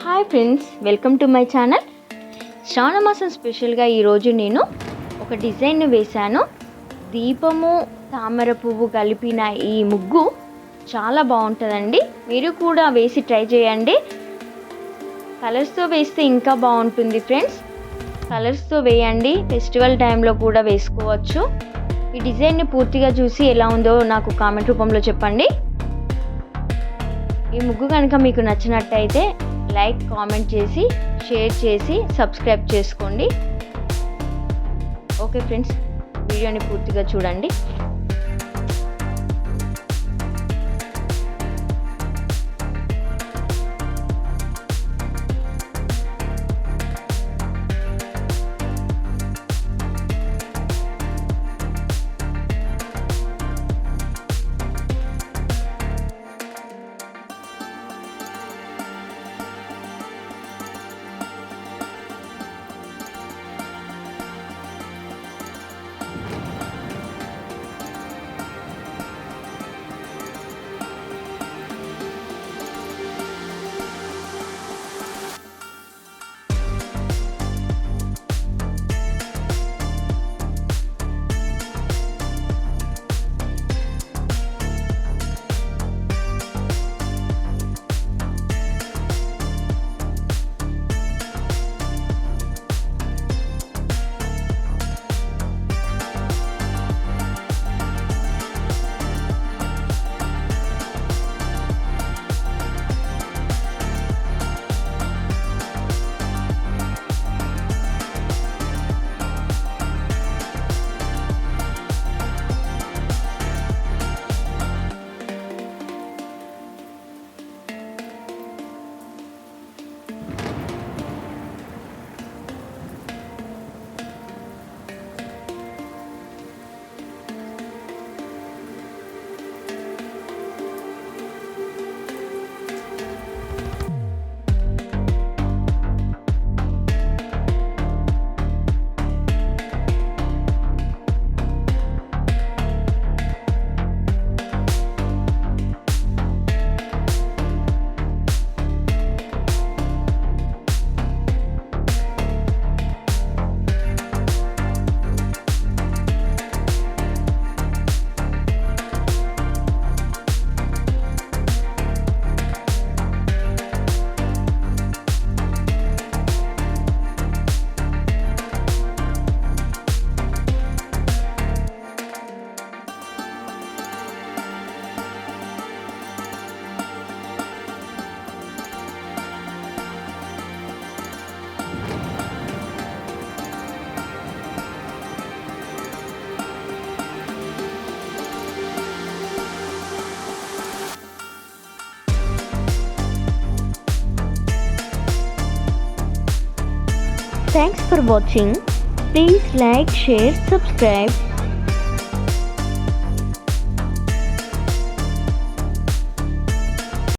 Hi friends, welcome to my channel. శ్రావణ మాసం స్పెషల్గా ఈరోజు నేను ఒక డిజైన్ వేశాను. దీపము తామర పువ్వు కలిపిన ఈ ముగ్గు చాలా బాగుంటుందండి. మీరు కూడా వేసి ట్రై చేయండి. కలర్స్తో వేస్తే ఇంకా బాగుంటుంది ఫ్రెండ్స్. కలర్స్తో వేయండి, ఫెస్టివల్ టైంలో కూడా వేసుకోవచ్చు. ఈ డిజైన్ని పూర్తిగా చూసి ఎలా ఉందో నాకు కామెంట్ రూపంలో చెప్పండి. ఈ ముగ్గు కనుక మీకు నచ్చినట్టయితే లైక్, కామెంట్ చేసి, షేర్ చేసి సబ్స్క్రైబ్ చేసుకోండి. ఓకే ఫ్రెండ్స్, వీడియోని పూర్తిగా చూడండి. Thanks for watching. Please like, share, subscribe.